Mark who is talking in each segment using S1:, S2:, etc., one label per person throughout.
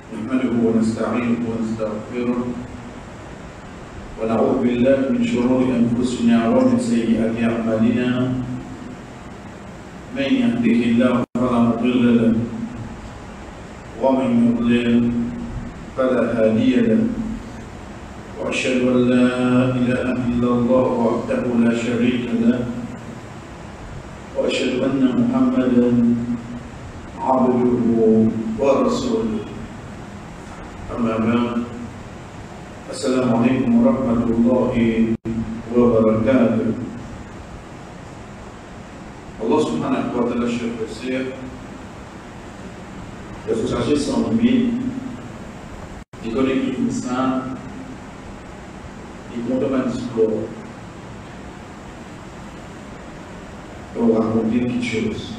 S1: نحمده ونستعينه ونستغفره ونعوذ بالله من شرور أنفسنا ومن سيئات أعمالنا من يهده الله فلا مضل له ومن يضلل فلا هادي له وأشهد أن لا إله إلا الله وحده لا شريك له وأشهد أن محمدا عبده ورسوله أما بعد السلام عليكم ورحمة الله وبركاته. Allah subhanahu wa ta'ala, chers frères et sœurs, de ce sagesse sans limite, qui connaît tout ça, qui compte un discours pour raconter quelque chose.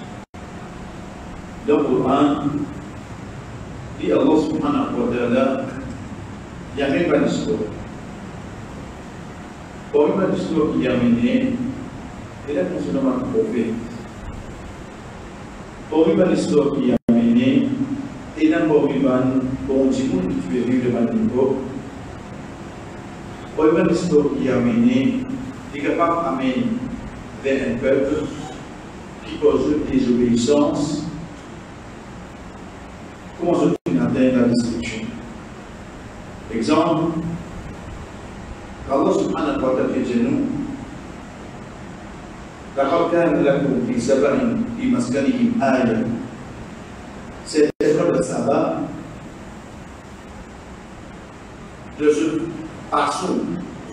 S1: Dans le Coran, dit Allah subhanahu wa ta'ala, il n'y a même pas d'histoire. Pour une pas d'histoire qui est amenée, il est concernant un prophète. Pour une pas d'histoire qui est amenée, il n'a pas eu un bon dimanche qui fait vivre devant le niveau. Pour une pas d'histoire qui est amenée, il est capable d'amener vers un peuple qui cause des obéissances. Comment se atteindre la destruction? Exemple, Allah subhanahu wa ta'ala dit nous, لقد كان لكم في سبع في مسكنهم آية. C'est l'effort de Saba, de ce façon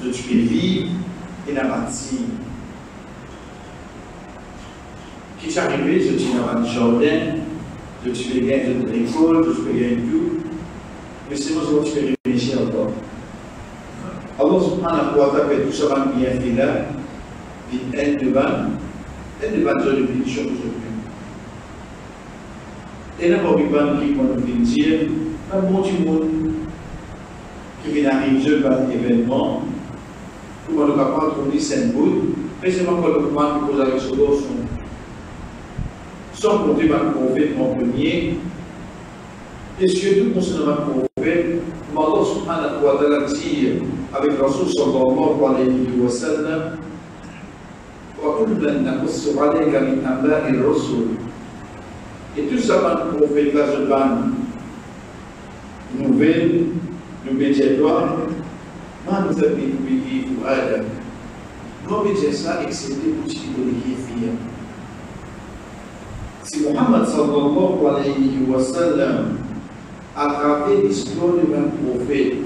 S1: de tu peux vivre et la bâtir. Qui est arrivé, je dis dans le jardin, je peux gagner de l'école, je peux gagner tout, mais c'est moi qui peux réfléchir encore. Allah subhanahu wa ta'ala fait tout ça bien fait là, puis elle devant de bénédiction que je fais. Et n'a pas eu de qui qu'on vient dire, un bon petit monde qui vient d'arriver par l'événement, où on ne va pas trouver 5 bouts, mais c'est moi qui pose avec ce dos sans compter ma prophète en premier, et surtout concernant ma prophète, Allah subhanahu wa ta'ala dit avec Rasul sallallahu alayhi wa sallam, وَكُلًّا نَقُصُّ عَلَيْكَ مِنْ أَنْبَاءِ الرُّسُلِ. Et tout ça, ma prophète, là, je donne nouvelle, nous médiatoires, moi, nous avons dit, nous médions ça, excepté pour ce qui est fait. Si Muhammad sallallahu alayhi wa sallam a gravé l'histoire de un prophète,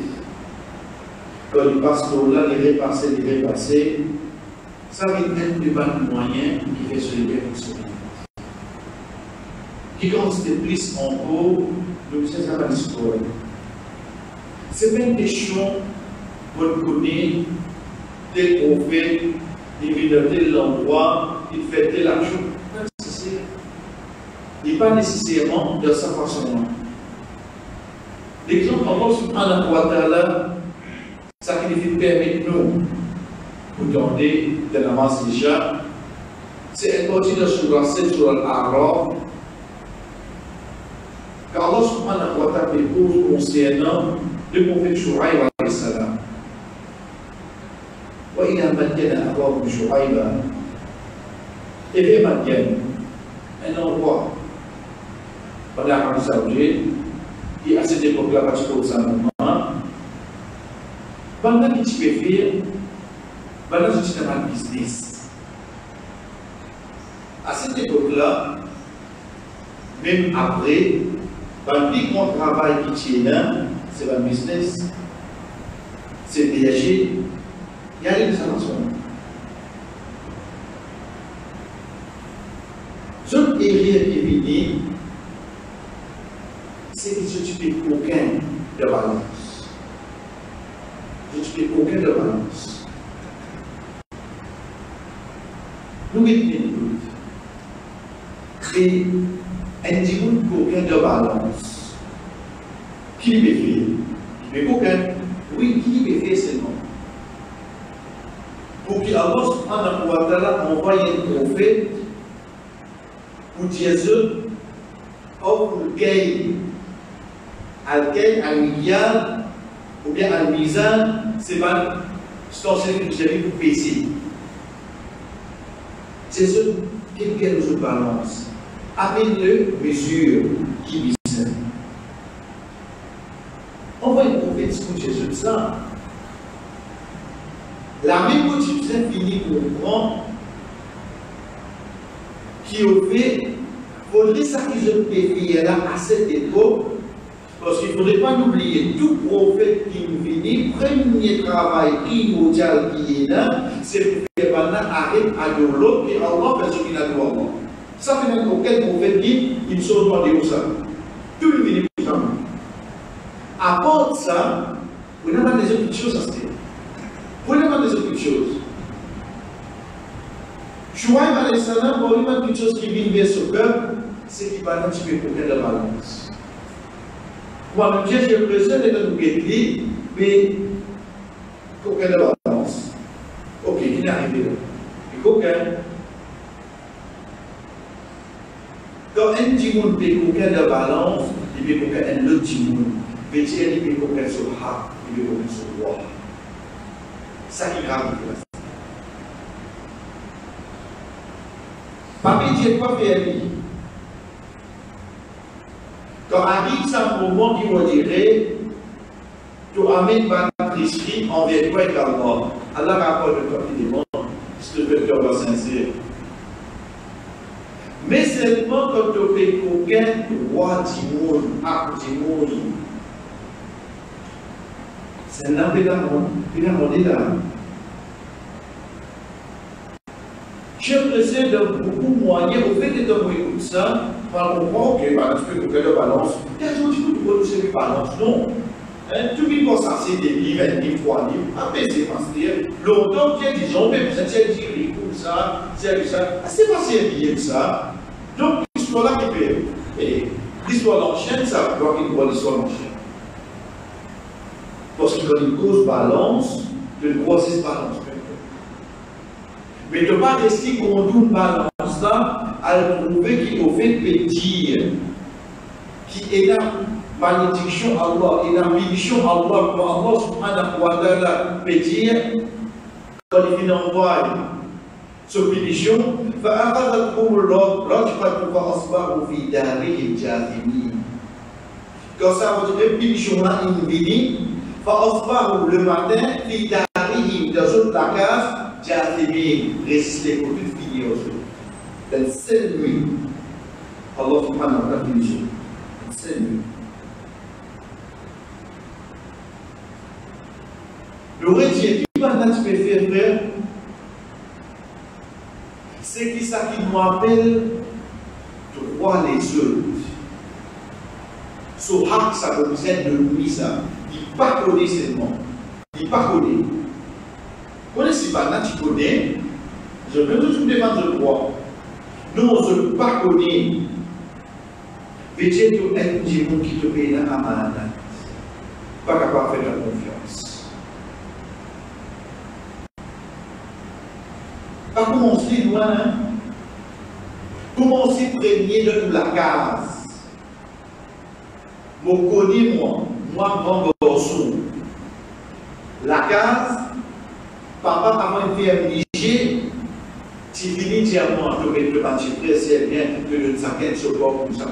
S1: quand le pasteur là, les repassé, ça va être le bon moyen qui fait se lever pour ce moment. Qui consiste plus en haut, donc c'est ça l'histoire. C'est même une question pour connaître tel prophète, il vit dans tel endroit, il fait telle action. Et pas nécessairement de sa façon. L'exemple Allah subhanahu wa ta'ala, ça qui nous permet nous, pour demander de l'avance déjà, c'est un côté de Surah 7 sur l'Araf, car Allah subhanahu wa ta'ala pose concernant le prophète Shu'aib alayhi salam. Wa ila Madiana akhahum Shu'aiba. Et vers Madian, un endroit pendant l'Arabie Saoudite, qui à cette époque-là, parce que ça moment, pendant que tu peux faire, pendant que tu as un business. À cette époque-là, même après, pendant que mon travail qui est là, c'est un business, c'est voyager, il y a des informations. Zone derrière qui vient, c'est que je ne fais aucun de balance. Je ne fais aucun de balance. Nous mettons et un dimanche aucun de balance. Qui me fait? Mais aucun. Oui, qui me fait seulement? Pour que Allah subhanahu wa ta'ala envoie un prophète pour dire offre le gain Al-Kain, Al-Mikyal, ou bien Al-Mizan, c'est pas c'est que vous avez pour peser. C'est ce qu'elle nous balance. Avec deux mesures qui visent. On voit une prophète de Jésus de ça. La même motif finit pour prendre qui au fait, faudrait s'accuser de péché là à cette époque, parce qu'il ne faudrait pas oublier, tout prophète qui nous finit, premier travail primordial qui est là, c'est pour faire arrêter à de l'autre et Allah fait ce qu'il a dit Allah. Ça fait même aucun prophète dit, il ne saurait pas dire ça. Tout le monde est pour ça. À part ça, vous n'avez pas des autres choses à se dire. Vous n'avez pas des autres choses. Chouaïb alayhi salam, pour une petite chose qui vient vers ce peuple, c'est qu'il va un petit peu pour faire la balance. Moi-même, j'ai l'impression d'être nous guetter, mais pour faire la balance. Ok, il est arrivé là. Et coquin. Quand un petit monde peut coquin de balance, il peut coquin un autre petit monde. Mais il peut coquin sur le haq, il peut coquin sur le roi. Ça qui est grave. Papi dit quoi faire lui? Quand arrive ce moment qui va dire, tu amènes ma tricherie envers toi et Allah. Allah rapporte de toi qui demande, si tu veux que tu sois sincère. Mais seulement quand tu fais aucun droit du monde, acte du monde, c'est un pédalement là. J'ai l'impression de beaucoup de moyens, au fait que tu écoutes ça, on comprend que tu peux couper de balance. Il y a des gens qui disent que tu balance. Non. Tout le monde pense c'est des livres, un livre, trois livres. Après, c'est pas dire. Longtemps, il y a des gens, mais vous êtes dit, comme ça, c'est ça. C'est pas si ça. Donc, l'histoire là qui fait. Et l'histoire l'enchaîne, ça doit qu'il voit l'histoire l'enchaîne. Parce que quand une cause balance, une grossesse balance. Mais ne pas rester qu'on nous balance là, à trouver qui au fait pétir, qui est la malédiction Allah, et la bénédiction Allah, pour Allah subhanahu wa ta'ala pétir, quand il envoie cette bénédiction, فَأَخَذَتْهُمُ الرَّجْفَةُ فَأَصْبَحُوا فِي دَارِهِمْ جَاثِمِينَ. Quand ça veut dire bénédiction là, il vient, فَأَصْبَحُوا le matin, فِي دَارِهِمْ dans la case, Jathimin, résister pour tout finir au jour. Dans une seule nuit, Allah subhanahu wa ta'ala finit. Une seule nuit. Le retien qui va nous faire frère, c'est qui ça qui nous appelle droit les autres. Ce haq, ça représente de lui, ça. Il ne pas connaît seulement. Il ne pas connaît. Connaissez pas, là tu connais, je veux toujours défendre le droit. Nous, on ne pas connaît. Veux-tu être du monde qui te paye la amana? Pas capable de faire la confiance. Pas commencer loin, hein? Commencer premier de la case. Je connais moi, grand garçon. La case. Papa, avant de faire obligé, tu finis diamant, tu mets le match très c'est bien que le saquette se porte comme ça.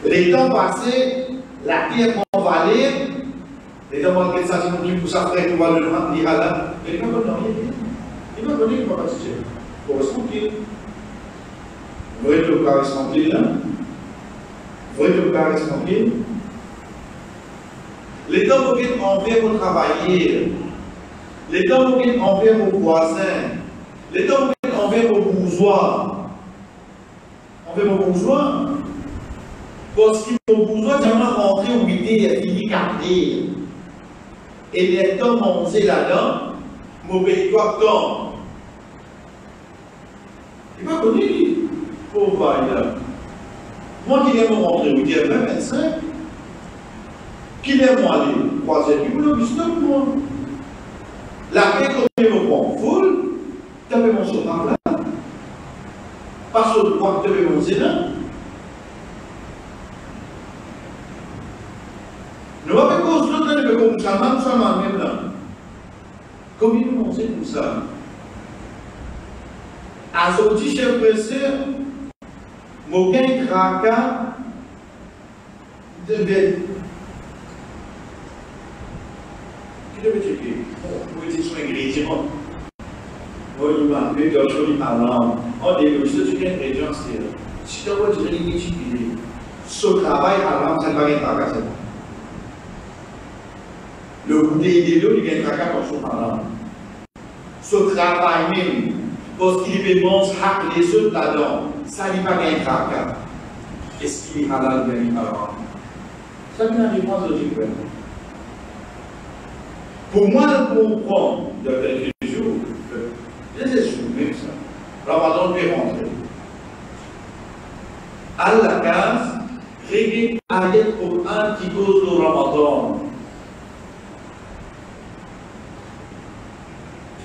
S1: Les temps passés, la pierre qu'on va lire, les temps passés, ça c'est pour ça frère, tu vas le lire à là. Il va donner rien. Il va donner, il va participer. Pour rester tranquille. Vous voyez le carré tranquille là? Vous voyez le carré tranquille? Les temps auxquels on vient pour travailler, les temps auxquels on vient aux voisins, les temps auxquels on vient aux bourgeois. On vient aux bourgeois. Parce qu'aux bourgeois, j'ai vraiment rentré au idée et fini capté. Et les temps montés là-dedans, mauvais toi temps. Il va connaître, pauvre là. Moi qui viens me rentrer au 25, qui est moi aller, troisième, il me dit stop moi. La paix comme me prend full, tu as mon soir là. Parce que tu as mon zéna. peut comme ça, même là. Comment nous c'est comme ça? À ce petit chef pressé, mon gain tracas devait. Qui devait checker? Vous dites son ingrédient. Moi, il m'a appelé, il a choisi par l'âme. On dit, je suis un ingrédient, c'est. Si tu as dit, je l'ai multiplié. Ce travail à l'âme, ça ne va pas tracas. Le goûter idéal, il y a un tracas comme son par l'âme. Ce travail même, parce qu'il est bon, les autres là-dedans, ça n'est pas un tracas. Est-ce qu'il est halal ou bien il est haram? Ça vient de réponse de Dieu. Pour moi, je comprends de quelques jours, je les ai souvenirs ça. Ramadan peut rentrer. À la case, régler ayat Coran qui cause le Ramadan.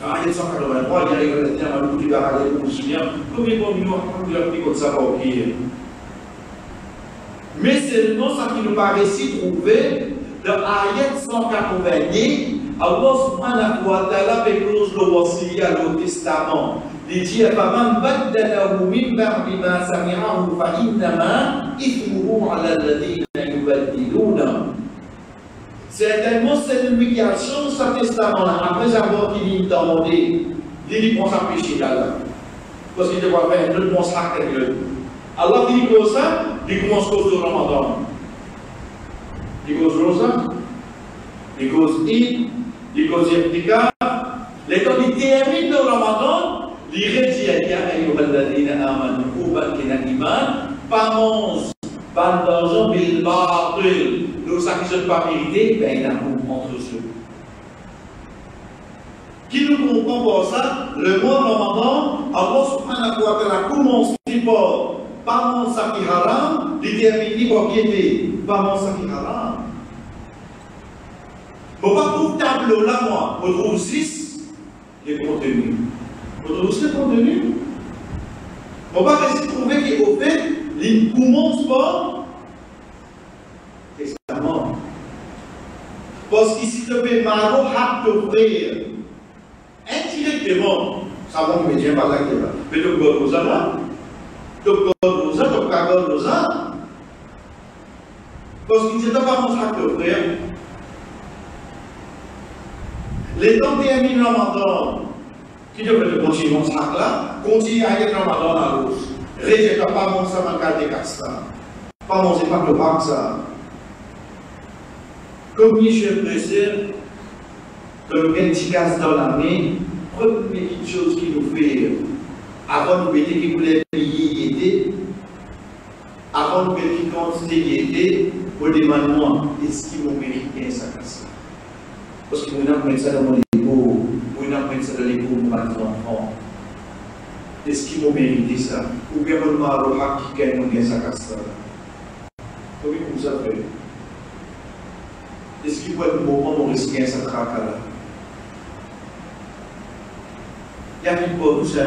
S1: Ayat 183, il y a les Palestiniens, Malou, qui va aller pour nous souvenir, combien de millions de leur petit comme ça va oublier. Mais c'est non ça qui nous paraît si trouvé dans Ayat 180. Allah subhanahu wa ta'ala close le wasiya le testament. Il dit فَمَنْ بَدَّلَهُ مِنْ بَعْدِ مَا سَمِعَهُ فَإِنَّمَا إِثْمُهُ عَلَى الَّذِينَ يُبَدِّلُونَ. Certainement, c'est lui qui a changé ce testament-là après avoir qu'il l'a demandé. Il pense à pécher là. Parce qu'il doit faire un autre bon sac avec lui. Allah dit que ça, il commence cause de Ramadan. Il cause Rosa, il cause Eid, il cause Yabdika. Les temps qui terminent le Ramadan, il redit à Ayyuhalladhina amanu kuban kina iman, pas mons, pas d'argent, mais le batil. Nous, ça qui ne sont pas mérités, ben il a entre ceux. Qui nous comprend pour ça? Le mois Ramadan, Allah subhanahu wa ta'ala commence par mon saki haram, déterminé par piété, par mon saki haram. Bon, pas pour tableau là, moi, on trouve 6 les contenus. On trouve 6 les contenus. On va essayer de trouver qu'au fait, il commence par testament. Parce qu'ici, le pémaro a d'offrir indirectement, ça va me dire par là que là. Mais le God nous a là. Le God nous a, le God nous a. Parce qu'il ne s'est pas mon sac d'offrir. Les temps terminent Ramadan, qui devrait continuer mon sac là, continue à être Ramadan à l'autre. Rejette pas mon sac en cas de casse là. Pas mon sac de bac ça. Comme Michel Pressé, comme un petit casse dans la main, première petite chose qui nous fait, avant de mettre qui voulait payer, avant de mettre qui quantité, pour demander est-ce qu'ils vont mériter ça casse. Parce que vous n'avez pas ça dans mon égo, vous n'avez pas ça dans l'égo de mes enfants. Est-ce qu'ils vont mériter ça? Ou bien vous n'avez pas qui gagne ça casse. Comment vous savez? Est-ce qu'il faut être moment où on risque ça traque là? Il n'y a plus de pour nous, ça.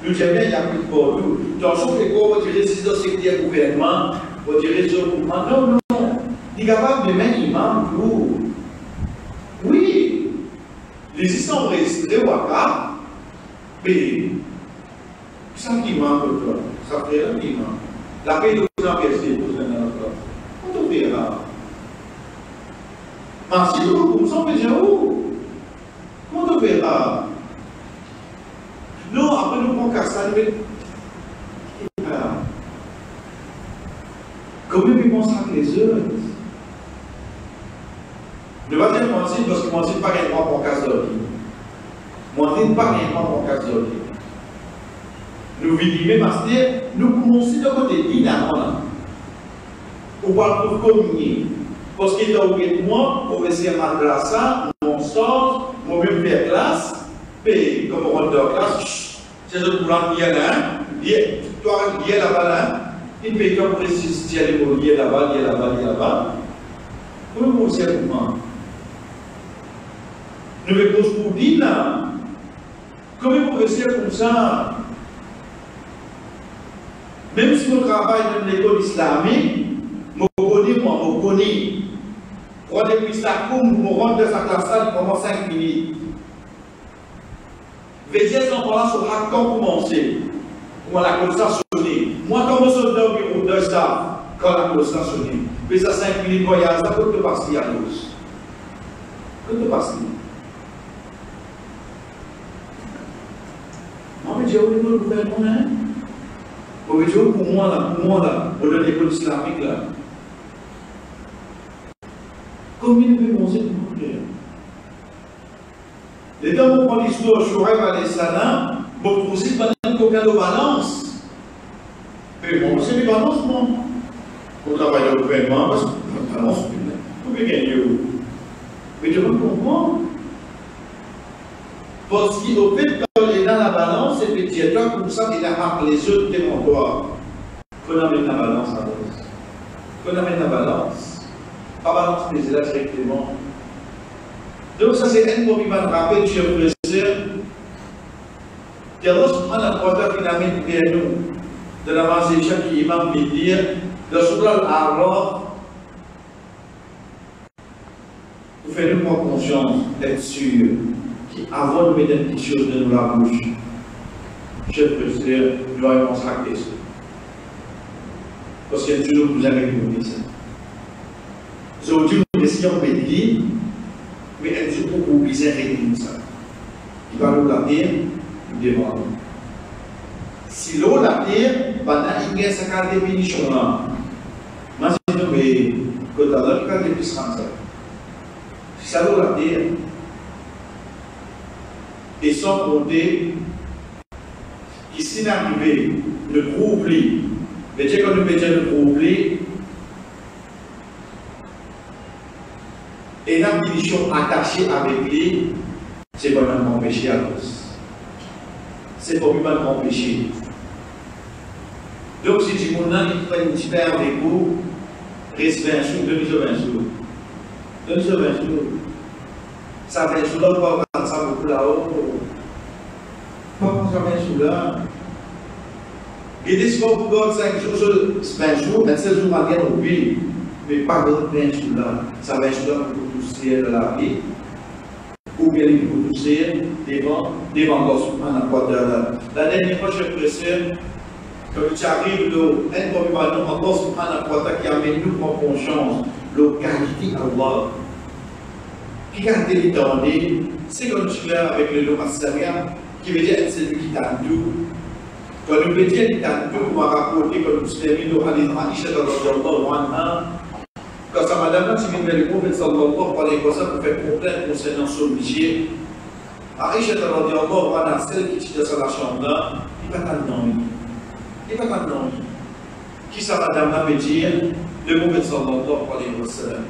S1: Nous disons bien, il n'y a plus de pour nous. Dans son égo, vous direz, c'est dans le secteur gouvernement, vous direz, c'est le gouvernement. Non, non. Il est capable de mettre imam pour. Oui, les histoires enregistrées au WACA, mais ça qui manque, ça fait un qui manque. La paix de vous encaisser, vous avez un autre. On te verra. Mais si vous s'en faites où? On te verra. Non, après nous prenons qu'à ça, mais. Comment ils pensent à les autres? Ne pas dire mentir parce que mentir pas gagner pour casse d'or. Mentir pas gagner pour casse d'or. Nous vivons parce que nous commençons de côté dynamiquement. On parle pour communier. Parce que dans le moi, on va essayer de mettre ça, on sort, on va même faire classe, puis comme on rentre dans la classe, c'est ce que vous l'envoyez là, toi, lié là-bas là, il paye comme précis, il y a les mots liés là-bas, liés là-bas, liés là-bas. Comment vous savez comment? Nous me posons pour dire là, comment vous restez comme ça? Même si vous travaillez dans l'école islamique, vous connaissez, Quand depuis ça, pour rentrer de sa classe, il commence 5 minutes. Veut dire que là sur le quand commencer, quand la cloche a sonné. Moi, quand je suis dans le bureau de ça, quand la cloche a sonné, mais ça 5 minutes, quand il y a ça, quand tu passes, il y a l'os. Quand tu passes, non, mais j'ai oublié le gouvernement, hein? Pour moi, là, pour l'école islamique, là. Combien de gens c'est pour faire? Les temps où on prend l'histoire de Shoaib alayhi salam, vous posez pas qu'aucun de balance. Mais bon, c'est des balancements. Vous travaillez au gouvernement, parce que vous balance, vous pouvez gagner où? Mais je veux comprendre. Parce qu'au fait, quand il est dans la balance, c'est le directeur comme ça, il a les autres démontoirs. Qu'on amène la balance à l'os. Qu'on amène la balance. Pas balance, mais c'est là directement. Donc, ça, c'est un moment qui va me rappeler, cher frère, que lorsqu'on a un porteur qui amène vers nous, de la mazécha qui imam me dire, de Soulal Allah, vous faites nous prendre conscience, être sûr, qu'avant de mettre quelque chose dans la bouche, cher frère, nous devons penser à la question. Parce qu'il y a toujours plus avec nous, ça. Aujourd'hui, nous essayons de dire, mais elle dit pour oublier rien ça. Il va l'eau la terre, il demande. Si l'eau la terre, il y a sa définition là. Moi, je dis, mais quand tu as l'autre, il y a des ça. Si ça l'eau la terre, et sans compter, ici n'arrive, le gros oubli, mais dès qu'on nous met le gros oubli, et la punition attachée avec lui, c'est pas même empêché à tous. C'est pas même empêché. Donc, si tu m'as dit qu'il faut une différence avec vous, reste 20 jours, 20 jours. 20 jours. Ça 20 jours là, on va prendre ça beaucoup là-haut. Pas prendre ça 20 jours là. Et dès que vous gardez 5 jours, 20 jours, 27 jours, on va bien oublier. Mais pas de 20 jours là. Ça 20 jours là pour tousser de la vie. Ou bien pour tousser devant Allah subhanahu wa ta'ala. La dernière fois, je précise, quand tu arrives de un premier Allah subhanahu wa ta'ala qui amène nous en conscience, la qualité Allah. Qui qualité l'étendue, c'est comme tu l'as avec le nom Assamia, qui veut dire celui qui t'a tout. Quand nous veut dire qu'il t'a tout, on va rapporter comme nous terminons au hadith Aïcha radhiyallahu anha. Quand sa madame qui vient vers le prophète sallallahu alayhi wa sallam pour faire complainte concernant son obligé, Aïcha radhiyallahu anha, celle qui était dans la chambre là, il va pas de nom. Il va pas de nom. Qui sa madame veut dire le prophète sallallahu alayhi wa sallam.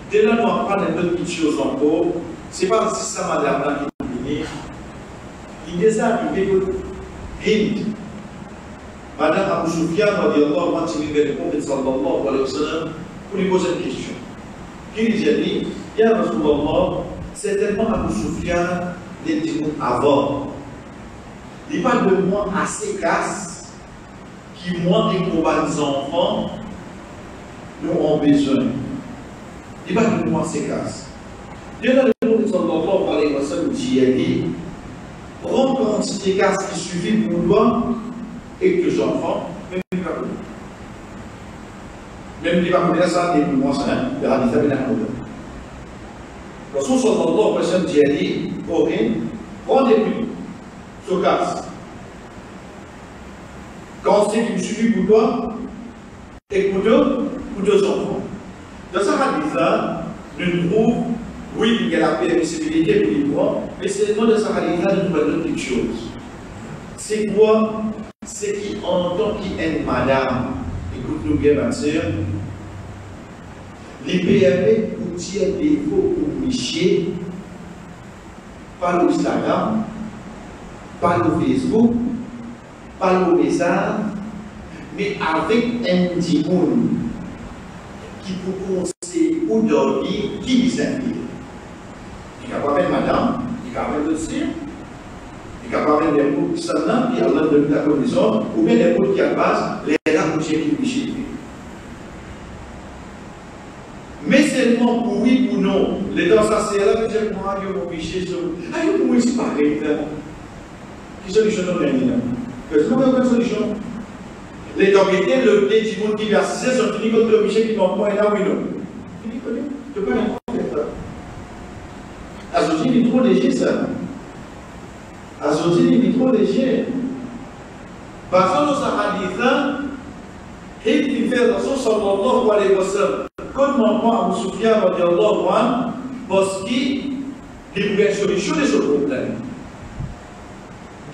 S1: Dès là, nous apprendre une autre petite chose encore. Ce n'est pas si sa madame là qui est venue. Il est arrivé que Hind, madame Abu Sufyan radhiyallahu anha, qui vient vers le prophète sallallahu alayhi wa sallam, pour lui poser une question. Qui lui a dit, Ya Rasulallah, certainement Abu Sufyan les dit avant. Il parle de moi assez casse, qui moi et combat des enfants, nous ont besoin. Il parle de moi assez casse. Dieu dans le monde sallallahu alayhi wa sallam dit, prends quantité de casse qui suffit pour toi et que tes enfants, même pas pour nous. Même les parents de ça, des plus ça, le hadith de la Houda. Rasul sallallahu alayhi wa sallam dit, ok, prends des pluies, se casse. Quand c'est qu'il suffit pour toi, et pour deux enfants. Dans ce hadith-là, nous trouvons, oui, il y a la permissibilité pour les droits, mais seulement dans ce hadith-là, nous trouvons d'autres petites choses. C'est quoi? C'est qui, en tant qu'une madame, écoute-nous bien, ma soeur, les PME pour tirer des faux ou michier, par l'Instagram, par le Facebook, par le message, mais avec un dimoun qui peut conseiller ou dormir, qui lui s'invite. Il est capable de madame, il est capable de sire, il est capable de l'époux qui s'en a, qui a l'un de la condition, ou bien l'époux qui a base, les gens qui lui chient. Mais seulement pour oui ou non. Les dans ça, c'est là que j'ai moi, je vais pécher sur. Ah, je peux disparaître. Quelle solution nous gagnons? Parce que nous n'avons aucune solution. Les dans le petit monde qui vient assister, sont finis contre le Michel qui m'en prend et là, oui, non. Tu connais? Tu peux pas faire ça. Azoti, il est trop léger, ça. Azoti, il est trop léger. Parce que nous avons dit, et qui fait dans son sallallahu alayhi wa sallam, comment moi, Abu Sufyan, parce qu'il y a une solution de ce problème.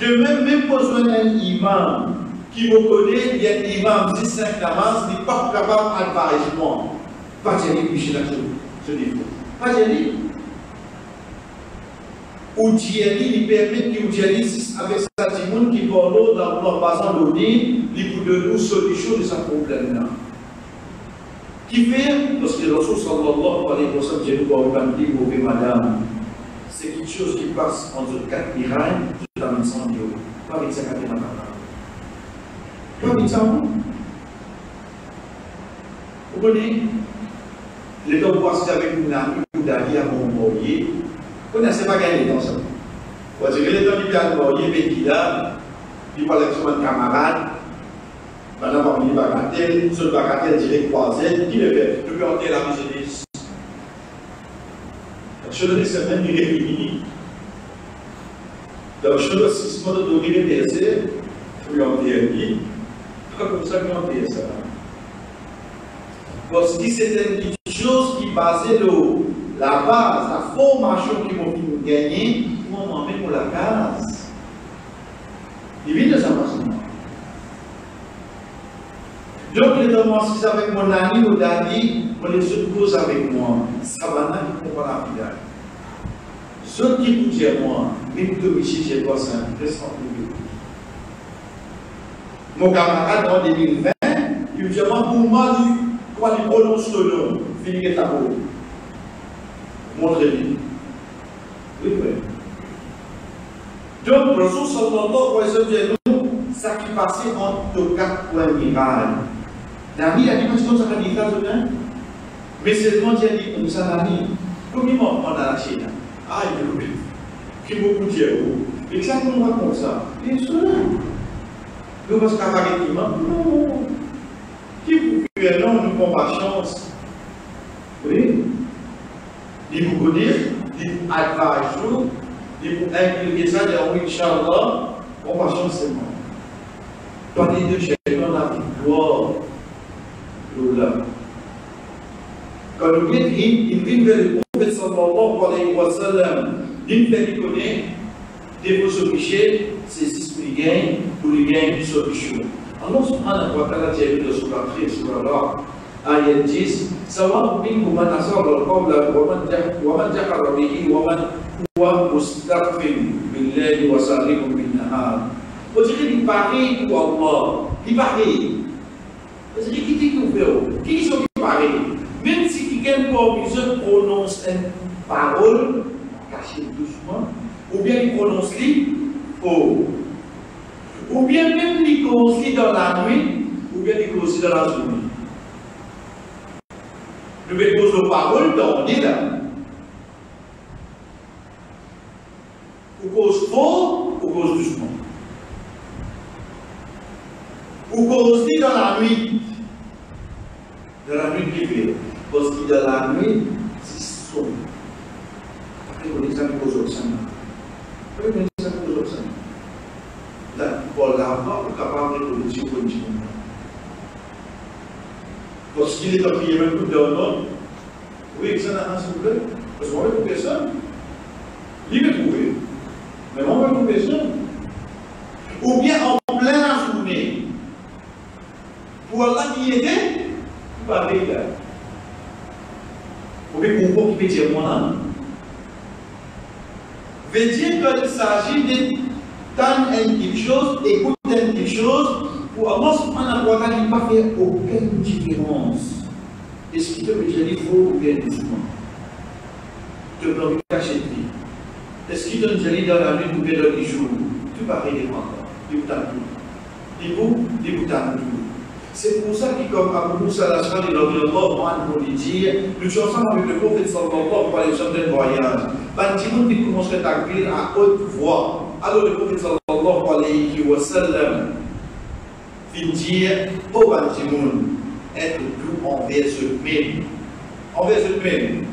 S1: De même besoin d'un imam qui me connaît, il y a un imam 10-5 namaz, il n'est pas capable d'advarisement. Pas de dire, Michel, ce livre. Pas de dire. Ou il permet qu'il utilise avec sa timoun qui parle dans leur bassin d'Odi, il vous donne une solution de ce problème-là. Qui fait, parce que le Rasul sallallahu alayhi wa sallam, j'ai dit, mauvais madame, c'est quelque chose qui passe entre 4 mirailles, tout en incendie. Pas avec ça, pas avec ça, vous connaissez, les deux voici avec une amie, ou d'aller à mon moyen. On ne sait pas gagner dans ça. Parce que les gens qui viennent voir, il y a des parlent avec son camarade, maintenant, il va bagatelle, ce bagatelle direct croisé, qui le fait? Je peux entrer la business. Je le dis, même il est fini. Donc, je dois 6 mois de donner les TSC, je vais entrer lui, pas comme ça, je vais entrer ça. Parce que c'est une chose qui basait la base, la formation qui m'a fait gagner, pour m'emmener pour la case. Il vient de sa façon. Donc, les commencent avec mon ami ou d'ami, on les suppose avec moi. Ça va n'a qui comprend la fidèle. Ceux qui vous disent moi, même que ici, j'ai pas ça, reste en tout. Mon camarade en 2020, il me dit moi, pour moi, quand il prononce le nom, finir ta peau. Montrez-lui. Oui, oui. Donc, le Rasul sallallahu alayhi wa sallam, ça qui passait entre 4 points mirailles. L'ami a dit, parce que ça a dit, mais c'est le monde qui a dit, comme ça, l'ami, comment on a lâché là? Ah, il est qui beaucoup de Dieu. Exactement comme ça. Bien sûr. Nous, parce qu'apparemment, non. Qui vous fait non, nous compassion. Oui. Il vous connaît, il vous advise, il vous implique ça, il dit, Inch'Allah, compassion c'est moi. Dans les deux chaînes, on a une gloire. Quand nous venons, il vient vers le prophète sallallahu alayhi wa sallam, il fait connaître des vos péchés, c'est ce qu'il gagne, pour lui gagner une solution. Allah subhanahu wa ta'ala dit dans Surah 3, Surah Allah, ayat 10, Sawa minkum man asarra al-qawla wa man jahara bihi wa man huwa mustaqfin bil-layli wa sarihun bin-nahar. On dirait qu'il parie pour Allah, il parie. On dirait qu'il dit qu'il fait, qui sont qui parie. Même si quelqu'un prononce une parole, cachez doucement, ou bien il prononce li haut, ou bien même il prononce li dans la nuit, ou bien il prononce dans la journée. Nous mettons nos paroles dans le là. Ou cause fort, ou cause doucement. Ou cause li dans la nuit. Dans la nuit privée. Parce que dans la nuit, c'est sombre. Après, on est examen aux autres. Après, on est examen aux autres. Là, pour l'avoir, on est capable de produire pour une petite moment. Parce qu'il est en prière même tout d'un autre. Oui, ça n'a rien s'il vous plaît. Parce qu'on va trouver ça. Il va trouver. Mais on va trouver ça. Ou bien en plein journée. Pour Allah qui aide, pas là. Vous pouvez comprendre qui peut dire moi. Veut dire qu'il s'agit d'entendre quelque chose, écouter quelque chose, pour Allah subhanahu wa ta'ala, il ne va faire aucune différence. Est-ce qu'il te dit il faut ou bien doucement? Tu peux me cacher de vie. Est-ce qu'il te dit dans la nuit ou bien dans les jours? Tu vas arrêter moi. Il vous t'a tout. Il vous t'a tout. C'est pour ça que, comme Abu Moussa al-Ash'ari, on lui dit, nous sommes ensemble avec le prophète sallallahu alayhi wa sallam d'un voyage. Bantimoun qui commencerait à takbir à haute voix. Alors le prophète sallallahu alayhi wa sallam fit dire, oh Bantimoun, être doux envers eux-mêmes. Envers eux-mêmes.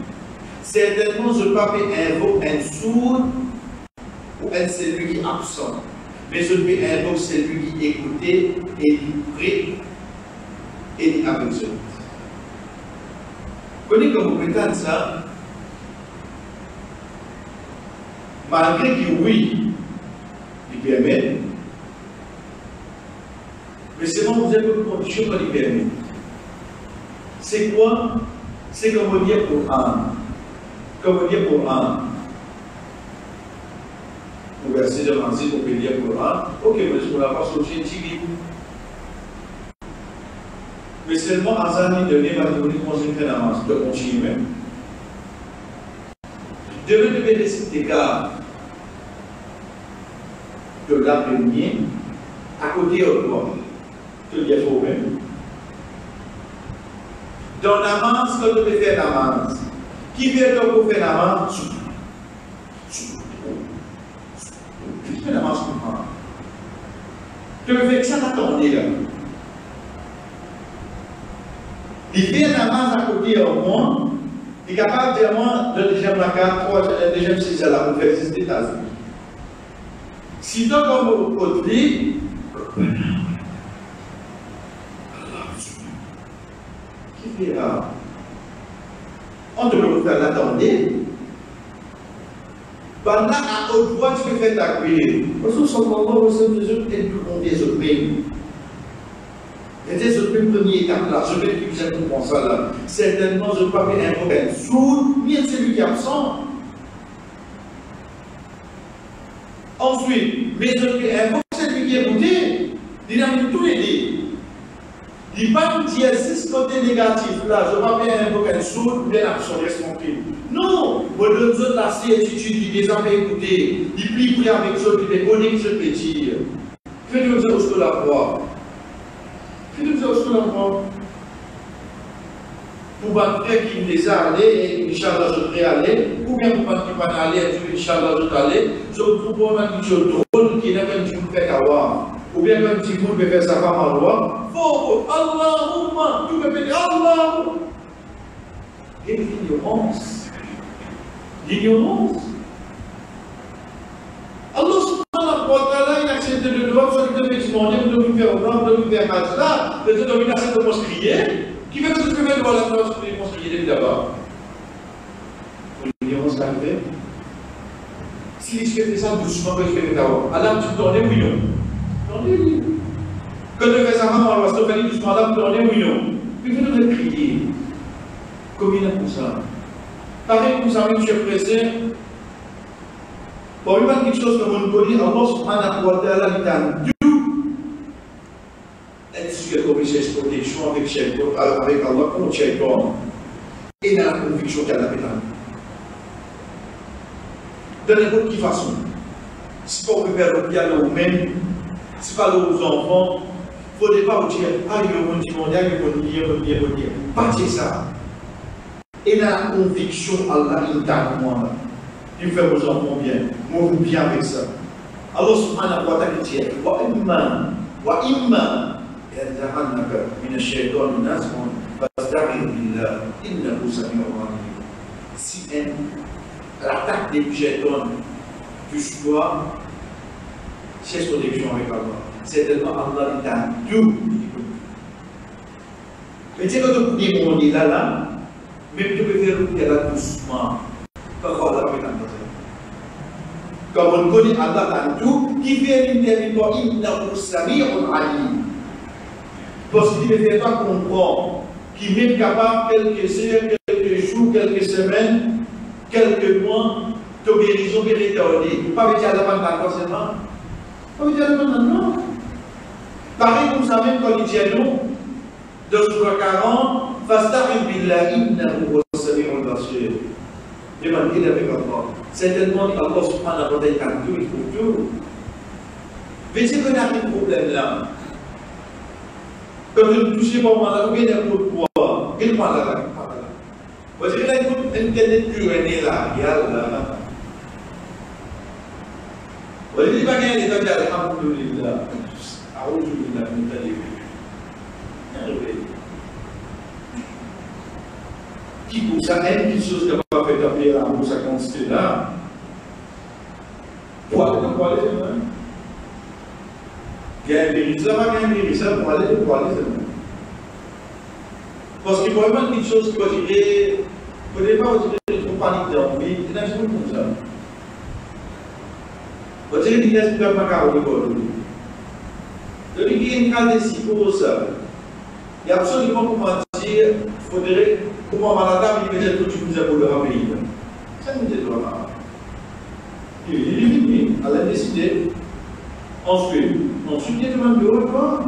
S1: Certainement, je ne peux pas invoquer un sourd ou un celui qui est absent. Mais je peux invoquer celui qui écoutait et livré et dit avec eux. Vous connaissez comme vous prétendez ça? Malgré que oui, il permet, mais c'est bon, vous avez une condition pour il permet. C'est quoi? C'est comme on dit pour un. Comme on dit pour un. Vous versez de l'anzi pour dire pour un. Ok, mais je ne la pas sortir Tigui. Mais seulement à Zani de l'évaluer conséquent d'avance, de continuer. Devez devez laisser des gars de l'avenir à côté de toi. Tu le faux même. Dans l'avance, quand tu peux faire l'avance, qui fait donc pour faire l'avance? Tu fais l'avance comment? Tu peux faire ça attendre là. Il fait l'avance à côté de moi, il est capable de dire moi, le deuxième placard, le deuxième c'est là pour faire 6 États-Unis. Si donc on me dit, qui fait là? On devrait faire l'attendre. Pendant à haute voix, tu peux faire ta cuillère. Parce que sallallahu alayhi wa sallam, les autres ont des autres mêmes. Et des autres mêmes première étape là, je vais plus bien comprendre ça là. Certainement, je ne peux pas faire un problème sourd, ni celui qui est absent. Ensuite, mais je vais invoquer celui qui est écouté. Il a mis tous les dés. Il ne va pas me dire si ce côté négatif là, je ne vais pas faire invoquer un sourd, bien absent, reste tranquille. Non, moi de nous autres la certitude, il les a écoutés, il plie prier avec eux, il les connaît que je peux dire. Faites-nous dire où je peux la voir. Faites-nous dire où je peux la voir. Pour pas faire qu'il les a allés, et Inch'Allah je vais aller, ou bien pour pas qu'il va aller, et Inch'Allah je vais aller, je vous propose une chose drôle qui n'a même dit vous faites avoir. Ou bien même si vous pouvez faire ça par ma loi, faut, Allahumma, tu peux faire Allahumma. Et l'ignorance. L'ignorance. Allah subhanahu wa ta'ala, il accepte de droit, soit il devait demander, vous devez faire blanc, vous devez faire là, vous devez accepter de moscrier, qui fait que tu peux mettre dans la classe pour les moscrier depuis d'abord. L'ignorance l'arrivée. Si je fais ça doucement, que je fais d'abord, alors tu tournes oui non. Tournez. Quand tu fais ça, maman, on va se faire doucement, là, tu tournes oui non. Puis vous devez crier. Comme il a pour ça. Pareil, vous savez, M. le Président, pour une quelque chose que vous ne connaissez, Allah subhanahu wa ta'ala, il a dit, est-ce que comme il protection avec Allah contre Shaitan, et dans la conviction qu'il y a la pétale. De n'importe quelle façon. Si pas vous faire le piano vous-même, si pas aux enfants, il ne faudrait pas vous dire, ah, il va dire, pas dire ça. Et dans la conviction, Allah, il t'a moi. Il fait vos enfants bien. Moi, vous bien avec ça. Allah subhanahu wa ta'ala dit, wa imma, ينزغنك من الشيطان نزغ فاستعذ بالله إنه سميع عليم. Si l'attaque des shaitan touche toi, cherche protection avec Allah. Certainement Allah il t'a tout. Mais tu sais quand tu dis mon dit là, même tu peux faire le là doucement. Pas quoi là avec un comme on connaît Allah dans tout, qui fait l'intervitoire innahu sami'un alim. Parce qu'il ne fait pas comprendre qu'il est capable, quelques heures, quelques jours, quelques semaines, quelques mois, de guérison véritable. Pas avec la demande d'enseignement. Pas avec la demande d'enseignement. Pareil, vous savez, quand il dit à nous, dans Surah 40, Fasta'in billah innahu huwa as-sami'ul basir. Demandez avec Allah. Certainement, Allah subhanahu wa ta'ala, il trouve tout. Mais c'est qu'on a un problème là. Quand vous touchez pas mal, vous avez un peu de poids. Quel point là? Vous avez là une telle là, là. Vous avez pas gagné les temps alhamdulillah. Alhamdulillah, nous allons qui pour ça aime quelque chose qui n'a pas fait appeler là pour sa quantité là. Pour aller pour aller c'est même. Il y a un vérisseur, pour aller c'est même. Parce qu'il y a vraiment quelque chose qui va dire, au départ, vous direz, il faut paniquer d'envie, c'est un peu comme ça. Vous direz, il y a un peu de macaron de corps. Donc, il y a une cas de si pour ça. Il y a absolument comment dire, il faudrait, comment malade, il met tout le monde pour le ramener. Ça nous dit là. Il est limité, elle a décidé. Ensuite, il y a demandé au repas.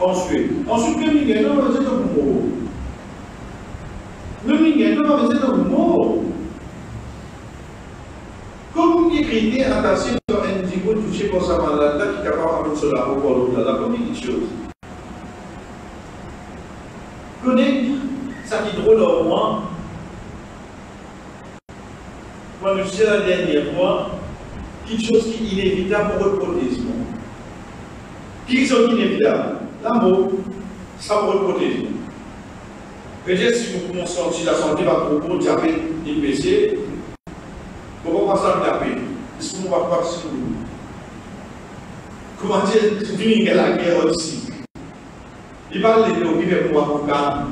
S1: Ensuite, il y a un homme qui est mort. Le mingé, non, mais c'est un mot. Comme il écrit, attention, un niveau touché pour sa malade, qui est capable de se la reprendre, la première chose. Connaître, ça qui est drôle au moins. Moi, je sais la dernière fois, quelque chose qui est inévitable pour le protéger. Qui sont inévitables? L'amour, ça pour le protéger. Peut-être si vous commencez à sentir la santé va trop bon, diabète, IPC, pourquoi pas ça me taper? Est-ce qu'on va pas sur nous? Comment dire, il y a la guerre aussi. Il parle de l'eau qui fait pour avoir un calme.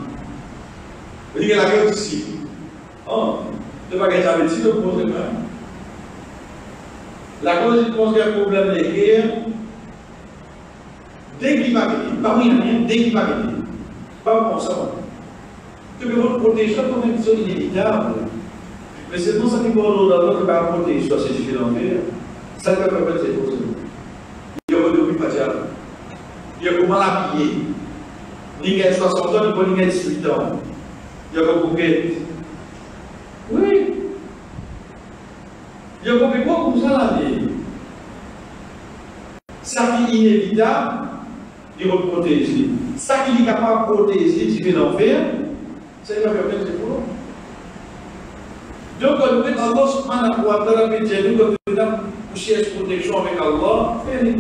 S1: Il y a la guerre aussi. Oh, ne pas gagner avec le problème. La cause du problème des guerres, dès qu'il va gagner, pas oui, dès qu'il va gagner, pas pour ça. Que votre protection, comme une chose inévitable. Mais c'est non ça qui va l'autre qui va protéger, soit c'est différent. Ça ne va pas faire cette chose. Il y a beaucoup de patients. Il y a comment l'habiller. Il y a 60 ans, il y a 18 ans. Il y a beaucoup de oui. Il y a beaucoup de comme ça la vie. Ça qui est inévitable, il va protéger. Ça qui est capable de protéger, tu veux l'en faire. C'est la période de pour donc, quand nous Allah subhanahu wa ta'ala nous cherche protection avec Allah, fais-le.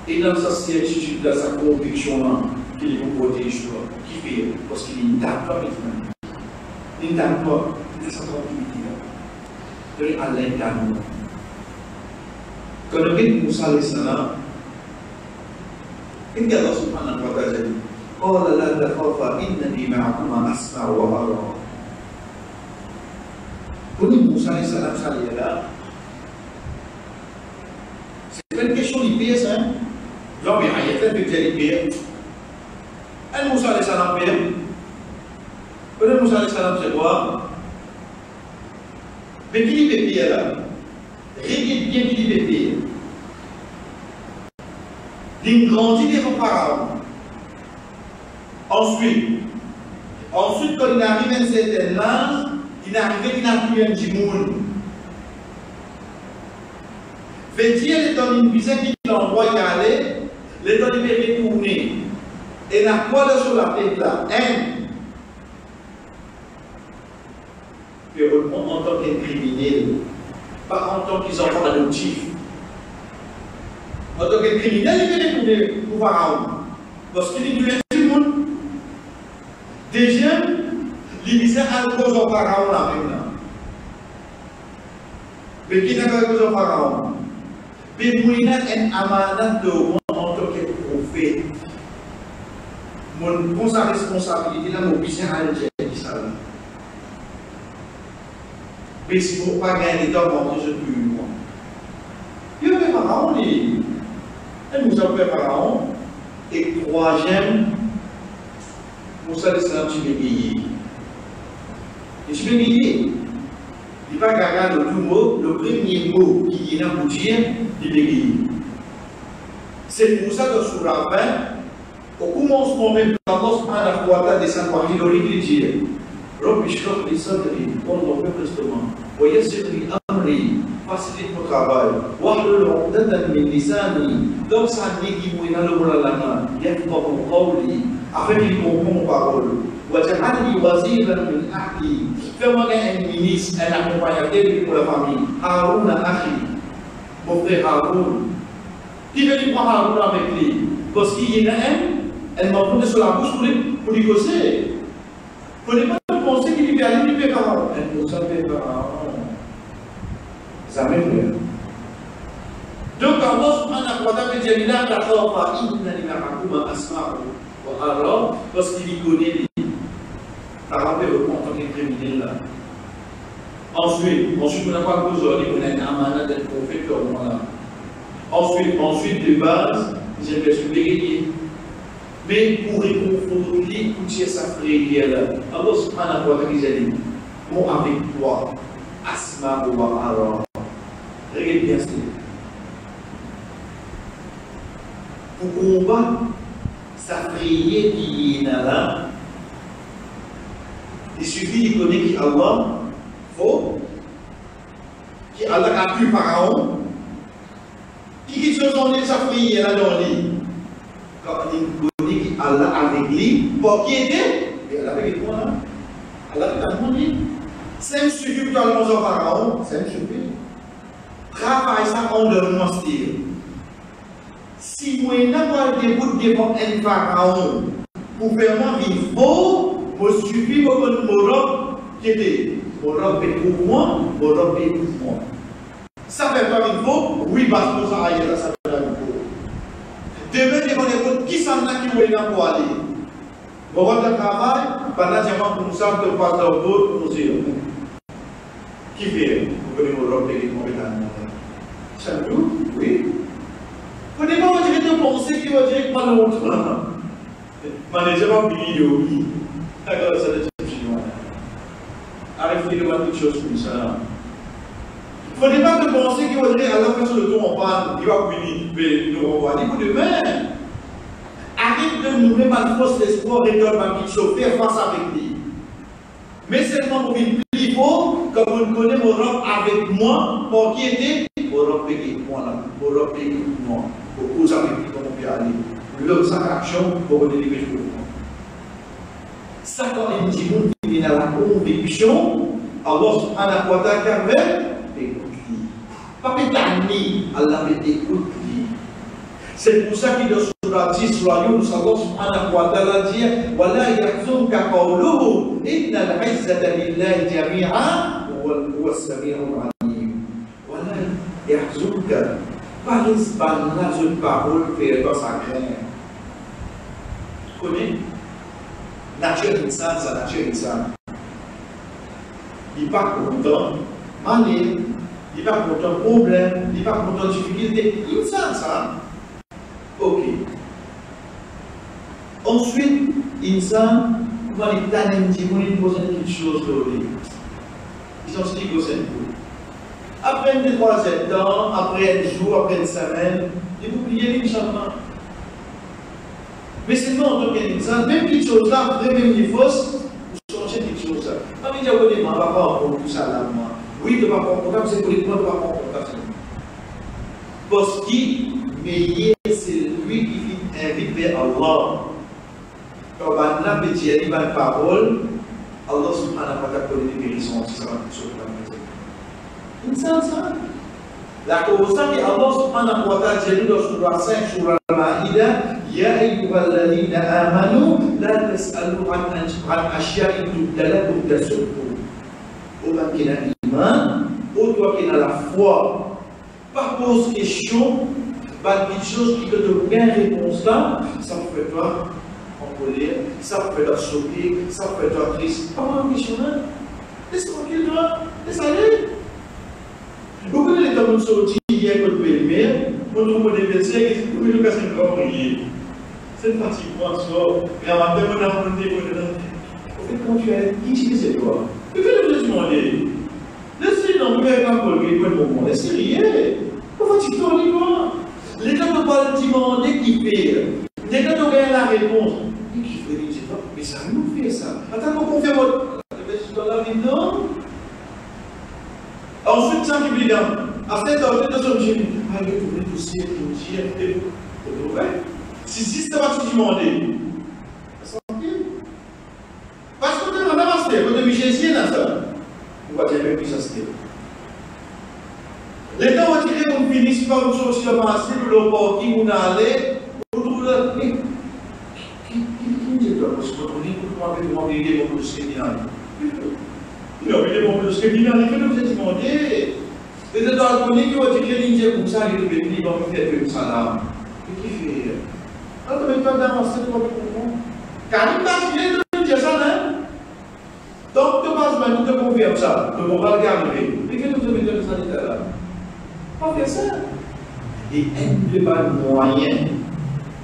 S1: Et dans sa certitude, dans sa conviction, qu'il vous protège, qui fait, parce qu'il est d'accord, il est d'accord, il est sa tranquillité. Donc, à l'intérieur. Quand nous avons Moussa alayhi salam, qu'est-ce qu'Allah subhanahu wa ta'ala dit? قال لا تخافا إنني معكما أسمع وأرى. Quand Moussa alayhi salam s'allait là, c'est pas une question d'IPS, hein? Non, mais il y a plein de l'IPS. Et Moussa alayhi salam père. Quand Moussa alayhi salam c'est quoi? Mais qui dit père là? Regarde bien qui dit père. Il grandit devant Pharaon. Ensuite, quand il arrive à un certain âge, il arrive, il n'a plus un petit monde. Fait dire, les temps d'une visite qui l'endroit y aller, les temps il peut retourner. Et n'a quoi de sur la tête là? Puis en tant qu'criminel, pas en tant qu'ils enfants adoptifs. En tant que criminel, il peut retourner pour Pharaon. Parce qu'il est du tout le monde. Déjà, l'Élysée a cause au Pharaon là maintenant. Mais qui n'a pas cause au Pharaon? Mais Mouina est un amanat de moi en tant que prophète. Mon sa responsabilité là, mon business à l'Église. Mais si vous ne pouvez pas gagner les temps, je ne peux moi. Il y a un Pharaon, et nous avons fait Pharaon. Et troisième, Moussa alayhi salam, tu m'es guéri. Et tu m'es guéri. Il va garder le tout mot, le premier mot qui est là pour dire, il m'est guéri. C'est pour ça que sur la fin, au commencement même, Allah subhanahu wa ta'ala descend par il aurait dû dire, Rabbi shrah li sadri, Allah fait justement, wa yassir li facilite mon travail. Donc ça dit qu'il m'a dans le monde là, il y a pas mon qawli, afin qu'il comprenne mon parole. Fais-moi un ministre, un accompagnateur pour la famille. Haroun Akhi, mon frère Haroun. Qui veut lui prendre Haroun avec lui? Parce qu'il y en a un, elle m'a posé sur la bouche pour lui causer. Vous n'avez pas pensé qu'il lui aller lui faire Haroun. Elle nous a fait Haroun. Ça m'étonne. Donc, Allah subhanahu wa ta'ala dit la takhafa inna limakum asma'u wa ara parce qu'il y connaît les rappelé le compte en tant que criminel là. Ensuite, on n'a pas besoin on a une amana d'être prophète comme là. Ensuite, de base, j'ai besoin de gagner. Mais pour réconforter toute sa prière là, Allah subhanahu wa ta'ala dit moi avec toi, asma'u wa ara. Regarde bien ça. Pour combattre sa prière qui est là, il suffit de connaître qui Allah, qui Allah a pu Pharaon, qui se sont sa prière là dans lui. Quand il connaît qui Allah avec lui, pour qui était, et Allah avec toi là, Allah a demandé. C'est un sujet pour aller dans Pharaon, c'est un sujet. Travaille ça en de monster. Si moi n'ai pas de bout devant un Pharaon, pour faire moi vivre beau, je suffis pour que mon robe qui était mon robe est pour moi, mon robe est pour moi. Ça fait pas vivre beau, oui, parce que ça aille là, ça fait pas vivre beau. Demain, devant les autres, qui s'en a qui voulait pour aller? Mon robe de travail, pendant que pour nous ça, de passer au bout, pour nous dire. Qui fait pour que mon robe est pour moi? Ça nous, oui. Vous n'avez pas dire de penser qu'il va dire que pas l'autre. Je n'ai pas vidéo. D'accord, ça c'est arrêtez de voir toutes choses comme ça. Il ne faut pas te penser qu'il va dire à la fin sur le tour en panne, il va venir nous renvoyer pour demain. Arrête de nous mettre mal fausse l'espoir et de ma petite chauffeur face avec lui. Mais seulement pour une plus beau, comme vous ne connaissez mon robe avec moi, pour qui était mon robe avec moi là, mon robe avec moi. Pour vous avec lui, comment on peut aller. L'autre, sa action, pour vous délivrer pour moi. Ça, quand il dit qu'il est dans la conviction, Allah subhanahu wa ta'ala écoute lui. Pas pétani, Allah écoute lui. C'est pour ça qu'il dans Surah 10, Surah Yunus, Allah subhanahu wa ta'ala dit Wala yahzunka qawluhu inna al-izzata lillahi jami'a huwa as-sami'ul 'alim. Wala yahzunka. Pas une parole fait dans sa crainte. Connais? Nature insane, sa nature insane. Il n'est pas content, mané, il n'est pas content, problème, il n'est pas content, difficulté. Insane ça. Ok. Ensuite, insane, comment les tanins disent, on lui pose une petite chose sur lui. Ils sont stigosènes. Après 2-3 ans, après un jour, après une semaine, et vous oubliez l'Inch'Allah. Mais c'est non, donc il y a même petite chose là, après même les fausses, vous changez de petite chose là. Ah, mais il y a des gens qui ne vont pas prendre tout ça là. Oui, de ne pas prendre contact, c'est pour les gens de ne pas prendre contact. Parce qu'il meilleur, c'est lui qui invite vers Allah. Quand on a dit une parole, Allah subhanahu wa ta'ala connaît les guérisons, si ça va tout sur la maison. Ça. La cause que Allah subhanahu wa ta'ala dit dans Surah 5, Surah Al-Ma'idah, Ya ayyuhalladhina amanu, la tas'alu an ashya'in tubda lakum tasukkum. Ô toi qui as l'iman, ô toi qui as la foi, pas pose question, pas de choses qui te donnent bien réponse là, ça me fait toi en colère, ça me fait toi choqué, ça me fait toi triste. Pas une question là. Laisse tranquille toi, laisse aller. Vous connaissez les temps de sortie hier pour le PMR, on trouve des versets qui disent que nous avons un grand prier. C'est une partie pour un soir, et en matin, on a monté pour le temps. En fait, quand tu as dit, c'est toi. Tu fais le demander. Laissez non, vous n'avez pas colgué pour le moment, laissez rien. Pourquoi tu tournes quoi? Les gens ne peuvent pas le demander qui fait. Dès que tu as la réponse, qui fait, je sais pas, mais ça nous fait ça. Attends, qu'on fait votre. Dans la vie, non? Ensuite, ça qui est dedans. À cette heure, dans son génie, il y a tout le dossier qui me dit, vous trouvez? Si systématiquement demandé, ça s'en pile. Parce que quand on a avancé, quand on a mis Jésus dans ça, on va dire que ça se fait. Les temps où on finit par une chose qui a passé, le port qui on a allé, on trouve là. Qui dit là? Parce qu'on dit qu'on va demander des bons de ce qu'il y a. Il a vu des bons de ce qu'il y a, il fait nous demander. Et dans le premier qui va dire que l'Indien comme ça, il est venu, il va me faire comme ça là. Et qui fait? Alors, tu ne pas d'avancer pour moi. Car il passe bien de l'Indien ça, hein? Donc, tu passes maintenant, tu te confirmes ça. Donc, on va regarder. Et que nous mettons ça là? Pas faire ça. Et un de pas moyen,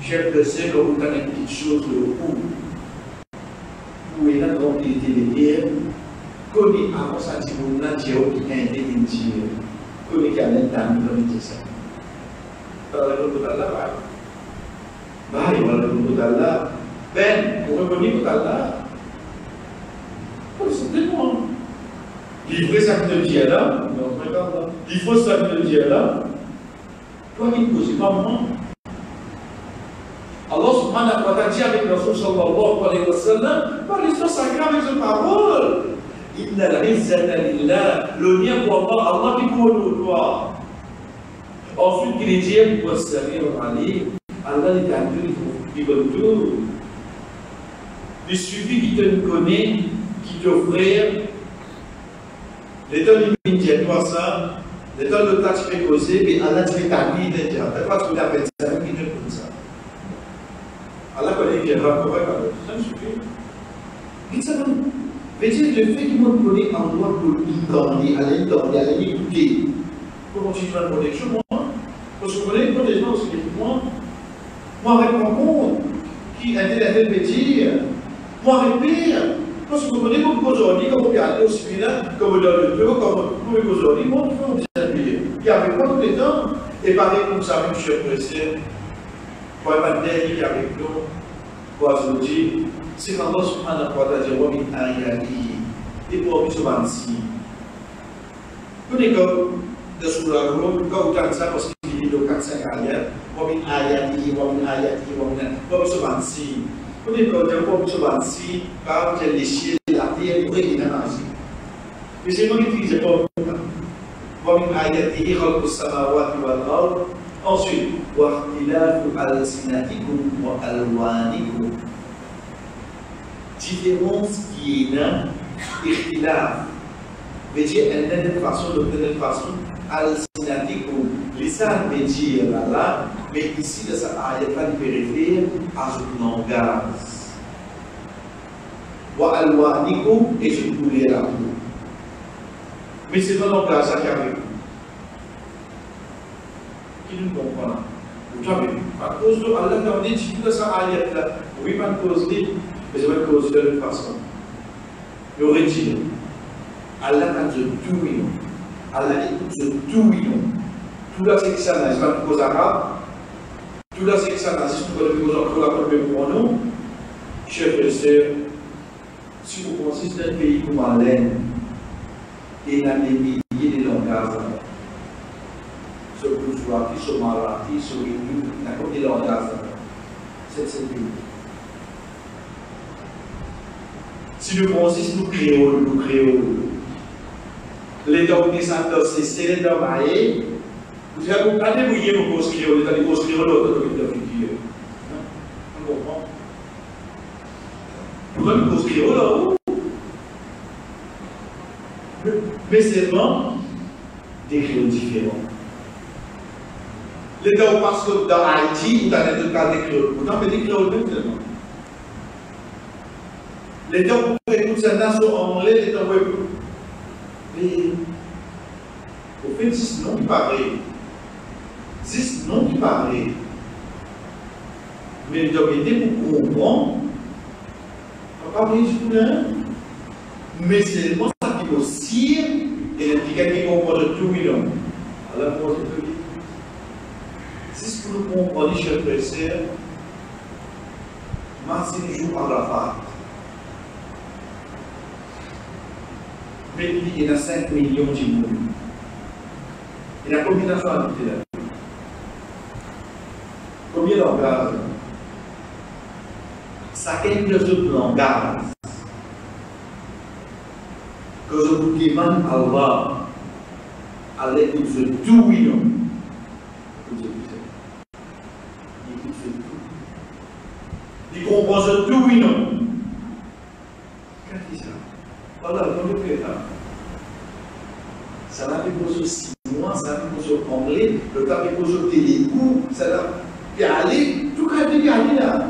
S1: chef de ce que vous avez une petite chose de coup. Où il a donc été de dire, qu'on est avant ça, si vous n'avez qui a été dit, qu'on est qui a l'interne de dire ça. Par le là, bah, il va le là. Ben, pour revenir au là, c'est moi. Livrer ça que tu dis là, il faut ça que tu dis là. Toi, il ne pose pas moi. Allah subhanahu wa ta'ala dit avec Rasul sallallahu alayhi wa sallam, par l'histoire sacrée avec ses paroles. Inna al-izzata lillah, le lien pour Allah, Allah qui pour nous, toi. Ensuite, il dit, wa samir alim, Allah est à tout, il veut tout. Il suffit qu'il te connaisse, qu'il t'offre. L'état du ministère, toi ça, l'état de tâche fait causer, mais Allah te fait ta vie déjà. Tu n'as pas tout à fait ça, qui te comme ça. Allah connaît qu'il y a un rapport avec ça me suffit. Dites ça non. Mais dire le fait qu'il me connaît en droit pour l'entendre, à l'écouter. Comment tu fais la protection, moi? Parce que vous connaissez pas des gens aussi, moi. Moi, je réponds compte. Qui internet veut dire. Moi, je répire. Parce que vous connaissez comme aujourd'hui, comme vous regardez au celui-là, comme vous dans le bureau, comme vous aujourd'hui, moi, je fais un dessin. Il n'y avait pas tous les temps. Et pareil, comme ça, même chef président, pour un matin, qui est avec nous, pour aujourd'hui, c'est quand Allah subhanahu wa ta'ala dit, wa min ayati, et pour nous, ce vansi. Vous connaissez comme, de ce là, quand vous avez ça, parce qu'il dit le 4-5 arrière, wa min ayati, wa min ayati, wa min ayati, pour nous, ce vansi. Vous connaissez comme, pour nous, ce vansi, quand vous avez les chiens, la terre, vous avez l'énergie. Mais c'est moi qui utilise pour vous. Wa min ayati, khalqu as-samawati wal ard. Ensuite, wa ikhtilafu alsinatikum wa alwanikum. Différence qui est là, ikhtilaf, veut dire une façon, de façon, al-sinatikum, lisan veut dire là, mais ici, de ça, il n'y a pas de vérité, ajoute langage. Wa alwanikum, et je voulais la peau. Mais c'est un langage qui arrive. Qui nous comprend? Vous savez, à cause de Allah, quand on dit, si tu as ça, ayat là, oui, pas de cause libre. Mais je vais causer de toute façon. Le retire. Allah a dit tout oui. Allah écoute tout oui. Tout là, c'est que ça n'a pas de cause arabe. Tout là, c'est que ça n'a pas de cause pour la première pour nous. Chers frères et sœurs, si vous pensez que c'est un pays comme Alain, et il y a des milliers de langages, sur Bourgeoisie, sur Marathi, sur Hindu, il y a comme des langages. C'est ce pays. Si nous pensons nous créons. Les dents descendants, c'est les dents maillées. Vous avez regardé, vous voyez vos grosses créoles, les grosses créoles, l'autre de la figure. On comprend. Pourquoi une grosse créole là-haut? Mais seulement des créoles différents. Les dents, parce que dans Haïti, vous avez deux cas de créoles. Vous avez des créoles même tellement. Les temps pour écouter cette nation en anglais, les temps pour mais au fait, 10 noms qui paraît. 10 noms qui paraît. Mais les temps pour comprendre, on va pas parler du tout. Mais c'est seulement ça qui est aussi, et quelqu'un qui comprend de tout, oui, non. Alors, pour tout vite. C'est ce que nous comprenons, chers frères et sœurs. Merci du jour à la fin. Mais il y a 5 millions de monde. Il y a combien nationalités là? Combien de langages? Chacun de ce langage que je vous demande Allah, allez écouter ce tout oui non. Il écoute ce tout. Il comprend ce tout oui non. Qu'est-ce que c'est ça? Voilà, comment on fait ça? Ça n'a pas posé 6 mois, ça n'a pas posé anglais, le temps n'a pas posé télécours, ça n'a pas allé, tout cas, il y a allé là.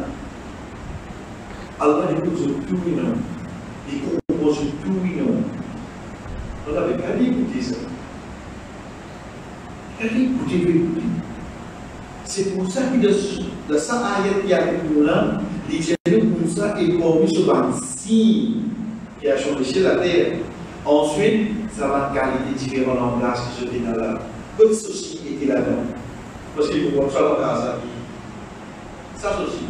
S1: Allah écoute ce tout oui non. Il comprend ce tout oui non. On n'avait pas dit écouter ça. Il a dit écoutez. C'est pour ça que de ça, ayat qui a dit là, l'Éternel Moussa est promis sur un signe qui a changé la terre. Ensuite, ça va qualité différents langages qui se viennent là. Peu de ceci était là-dedans. Parce qu'il faut voir ça dans ça. Ça aussi.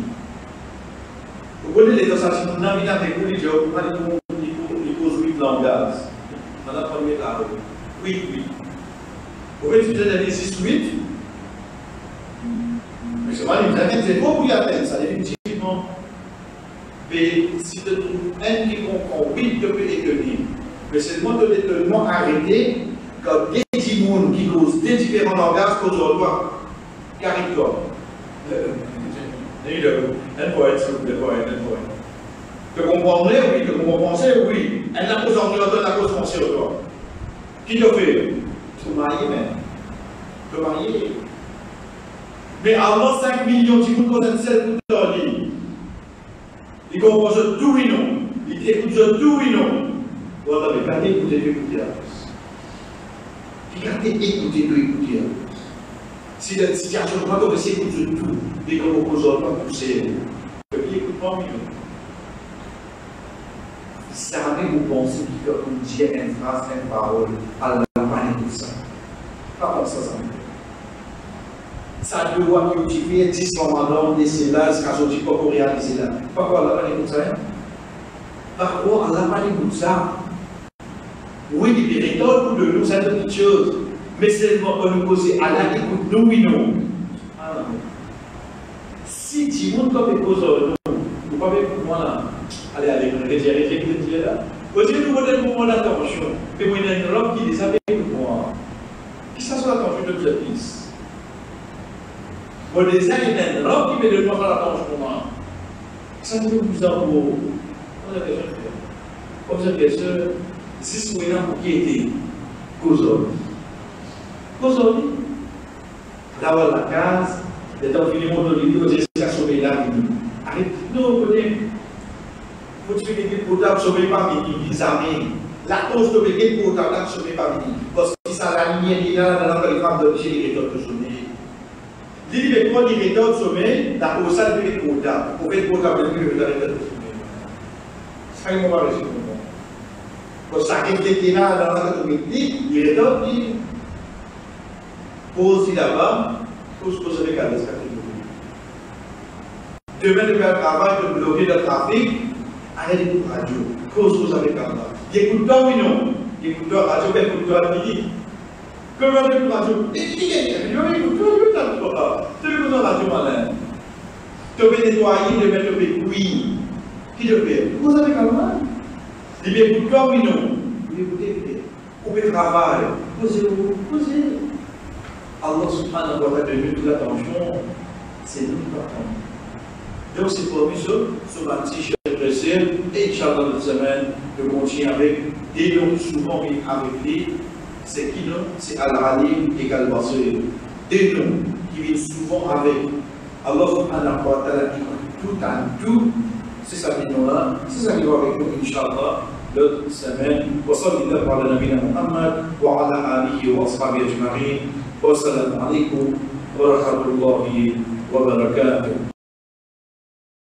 S1: Vous connaissez les dosages, nous n'avons pas avec vous, les gens, vous parlez de monde, ils posent 8 langages. On a premier là. Oui. Vous pouvez utiliser les 6-8. Mais c'est vrai, c'est beaucoup plus à peine, ça définitivement. Mais si tu trouves un qui comprend 8, tu peux étonner. Mais c'est le mot de l'étonnement arrêté quand des gens qui causent des différents langages causent au revoir. Caricom. Un poète, s'il vous plaît, un poète. Tu comprends anglais, oui, tu comprends français, oui. Elle n'a cause anglais, elle n'a cause français au revoir. Qui te fait? Tu te maries même. Tu te maries. Mais avant 5 millions, tu peux connaître celle pour ton lit. Il comprend ce tout oui non. Il écoute ce tout oui non. Vous avez gardé, écoutez la plus. Regardez, écoutez la plus. Si la situation n'est pas comme ça, écoute tout. Mais comme vous posez pas pousser, il écoute pas mieux. Savez vous pensez que vous dites une phrase, une parole, Allah n'a pas tout ça. Pas comme ça, ça me fait. Ça doit cultiver 10 commandants de cela, jusqu'à ce que vous réalisez là. Pourquoi Allah n'a pas tout ça? Pourquoi Allah n'a pas tout ça? Oui, il est méthode pour de nous, c'est une petite chose. Mais c'est le moment de nous poser Allah écoute nous, oui, non. Si tu montes comme les causes, vous ne pouvez pas pour moi là. Allez, vous dire là. Vous dites, nous voulons pour moi l'attention. Mais vous avez une robe qui les avait pour moi. Qui s'assoit l'attention de cette piste? Vous avez une robe qui met de moi l'attention pour moi. Ça ne vous en vaut. Vous avez question. Si vous avez pour qui était cause. Là où la case, les temps finis mon olivier, vous jusqu'à sauver la vie. Arrête, non, vous connaissez. Vous avez des potables sauvés par midi, des amis. La cause de des potables sauvés par midi. Parce que ça la lumière est là, dans la femme de chez les méthodes de sommeil. L'idée de prendre les méthodes de sommeil, la cause de des potables. Pour faire des potables, vous avez des méthodes de sommeil. Ça, il m'a pas réussi. Parce que ça qui était là, dans la communauté, les méthodes, pose là-bas, pose avec la catégorie. Demain, le travail de bloquer le trafic, arrêtez de radio, cause avec la radio. Écoute-toi, oui, non. Écoute-toi, radio, écoute-toi, midi. Comment tu écoutes radio? Écoute-toi, tu écoutes la radio malin. Tu peux nettoyer, tu peux mettre le oui. Qui te fait? Vous avez quand même. Il dit, écoute-toi, oui, non. Écoutez, vous pouvez travailler. Posez. Allah subhanahu wa ta'ala donne toute l'attention, c'est nous qui partons. Donc c'est pour nous ce matin, cher frère, et Inch'Allah cette semaine, de continuer avec des noms souvent avec lui, c'est qui non? C'est Al-Alim et Al-Basir. Des noms qui viennent souvent avec Allah subhanahu wa ta'ala qui tout en tout, c'est ça qui nous là, c'est ça qui va avec nous, Inch'Allah. L'autre semaine, wa sallallahu ala nabina Muhammad wa ala alihi wa ashabihi ajma'in. Wassalamu alaikum wa rahmatullahi wa barakatuh.